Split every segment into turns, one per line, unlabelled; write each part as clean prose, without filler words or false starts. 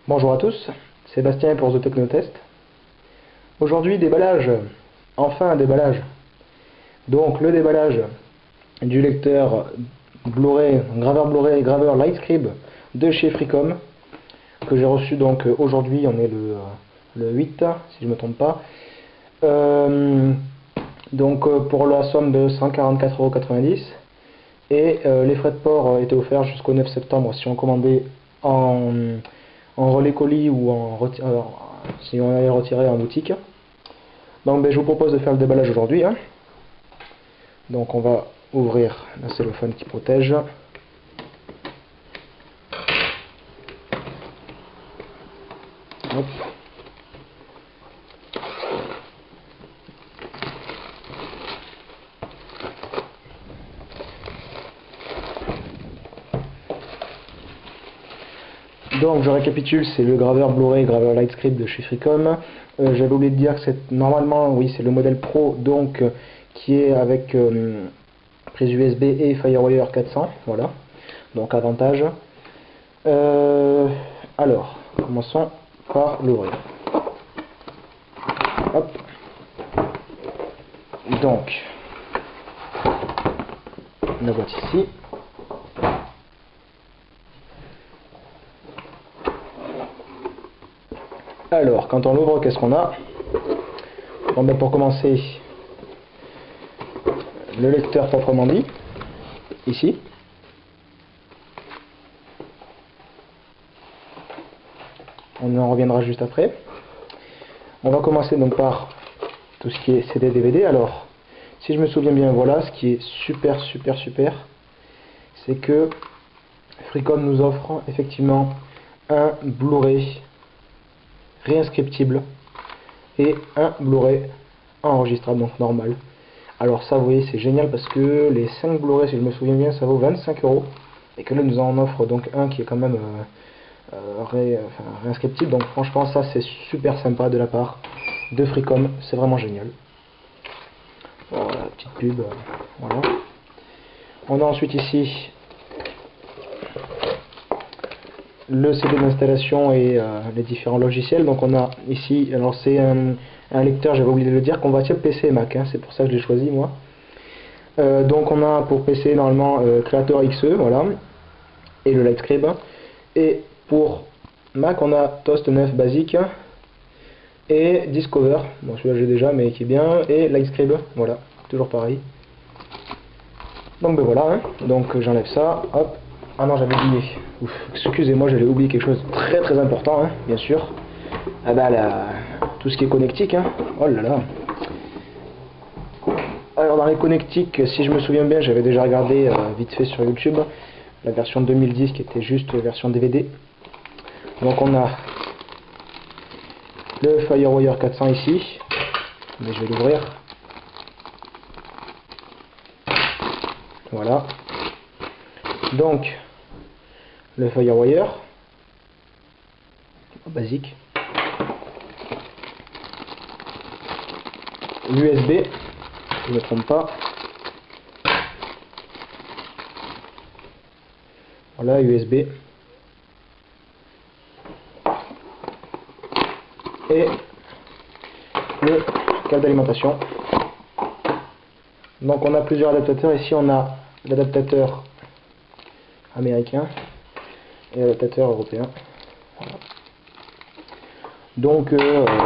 Bonjour à tous, Sébastien pour The Technotest. Aujourd'hui, déballage. Enfin un déballage. Donc le déballage du lecteur Blu-ray, graveur Blu-ray et graveur Lightscribe de chez Freecom, que j'ai reçu donc aujourd'hui, on est le 8, si je ne me trompe pas. Pour la somme de 144,90 €. Et les frais de port étaient offerts jusqu'au 9 septembre si on commandait en relais colis ou si on allait retirer en boutique. Donc je vous propose de faire le déballage aujourd'hui. Donc on va ouvrir la cellophane qui protège. Hop. Donc je récapitule, c'est le graveur Blu-ray, graveur Lightscribe de chez Freecom. J'avais oublié de dire que c'est normalement, oui, c'est le modèle Pro, donc qui est avec prise USB et Firewire 400, voilà. Donc avantage. Alors, commençons par l'ouvrir. Hop. Donc, la boîte ici. Alors, quand on l'ouvre, qu'est-ce qu'on a? Bon, ben, pour commencer, le lecteur proprement dit, ici. On en reviendra juste après. On va commencer donc par tout ce qui est CD DVD. Alors, si je me souviens bien, voilà, ce qui est super, c'est que Freecom nous offre effectivement un Blu-ray réinscriptible et un Blu-ray enregistrable, donc normal. Alors ça, vous voyez, c'est génial parce que les 5 Blu-ray, si je me souviens bien, ça vaut 25 €, et que là nous en offre donc un qui est quand même réinscriptible. Donc franchement, ça c'est super sympa de la part de Freecom, c'est vraiment génial. Voilà, petite pub, voilà. On a ensuite ici le CD d'installation et les différents logiciels. Donc on a ici, alors c'est un lecteur, j'avais oublié de le dire, compatible PC et Mac, c'est pour ça que je l'ai choisi moi. Donc on a pour PC normalement Creator XE, voilà, et le Lightscribe. Et pour Mac on a Toast 9 basique et Discover, bon celui-là j'ai déjà mais qui est bien, et Lightscribe, voilà, toujours pareil. Donc ben voilà, donc j'enlève ça, hop. Ah non, j'avais oublié. Excusez-moi, j'avais oublié quelque chose de très important, bien sûr. Ah bah tout ce qui est connectique, Oh là là. Alors dans les connectiques, si je me souviens bien, j'avais déjà regardé vite fait sur YouTube la version 2010 qui était juste version DVD. Donc on a le Firewire 400 ici, mais je vais l'ouvrir. Voilà. Donc le Firewire basique, l'USB, je ne me trompe pas, voilà USB, et le câble d'alimentation. Donc on a plusieurs adaptateurs. Ici on a l'adaptateur américain et l'adaptateur européen. Voilà. Donc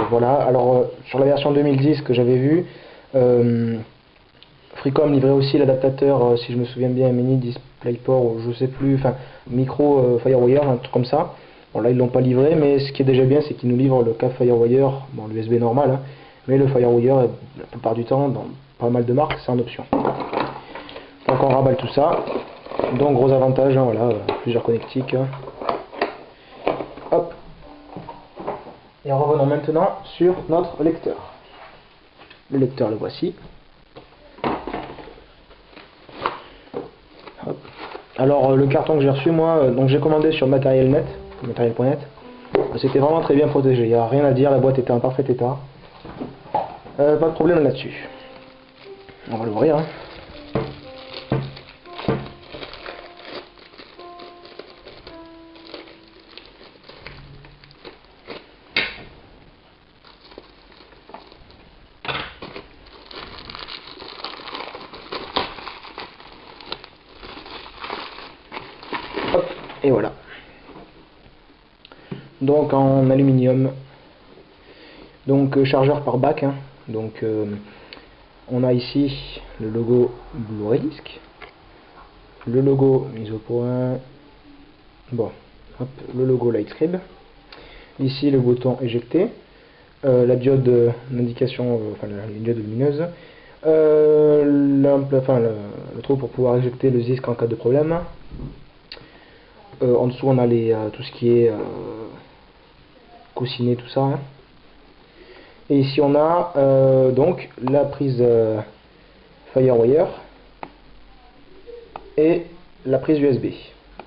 voilà, alors sur la version 2010 que j'avais vue, Freecom livrait aussi l'adaptateur, si je me souviens bien, mini DisplayPort, ou je sais plus, enfin micro Firewire, un truc comme ça. Bon là ils l'ont pas livré, mais ce qui est déjà bien, c'est qu'ils nous livrent le câble Firewire, bon l'USB normal, mais le Firewire, la plupart du temps, dans pas mal de marques, c'est en option. Donc on raballe tout ça. Donc gros avantage, voilà, plusieurs connectiques. Hop. Et revenons maintenant sur notre lecteur. Le lecteur, le voici. Hop. Alors le carton que j'ai reçu moi, donc j'ai commandé sur matériel.net, c'était vraiment très bien protégé, il n'y a rien à dire, la boîte était en parfait état. Pas de problème là-dessus. On va l'ouvrir. Et voilà. Donc en aluminium. Donc chargeur par bac. Hein. Donc on a ici le logo Blu-ray Disc, le logo mise au point, bon, hop, le logo Lightscribe, ici le bouton éjecter, la diode d'indication, enfin la diode lumineuse, le trou pour pouvoir éjecter le disque en cas de problème. En dessous on a tout ce qui est coussinet, tout ça. Hein. Et ici on a donc la prise Firewire et la prise USB.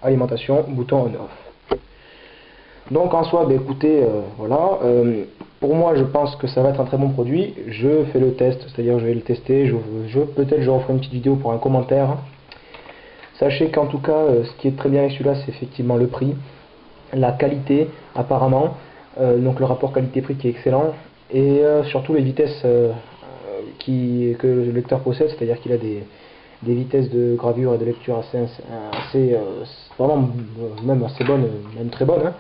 Alimentation, bouton on-off. Donc en soi, bah, écoutez, voilà. Pour moi, je pense que ça va être un très bon produit. Je fais le test, c'est-à-dire je vais le tester. Peut-être je referai une petite vidéo pour un commentaire. Sachez qu'en tout cas, ce qui est très bien avec celui-là, c'est effectivement le prix, la qualité apparemment, donc le rapport qualité-prix qui est excellent, et surtout les vitesses que le lecteur possède, c'est-à-dire qu'il a des vitesses de gravure et de lecture assez vraiment même assez bonnes, même très bonnes, hein,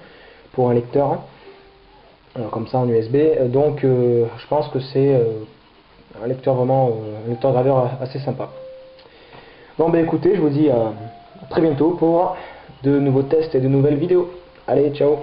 pour un lecteur comme ça en USB. Donc je pense que c'est un lecteur vraiment un lecteur graveur assez sympa. Bon ben écoutez, je vous dis à très bientôt pour de nouveaux tests et de nouvelles vidéos. Allez, ciao.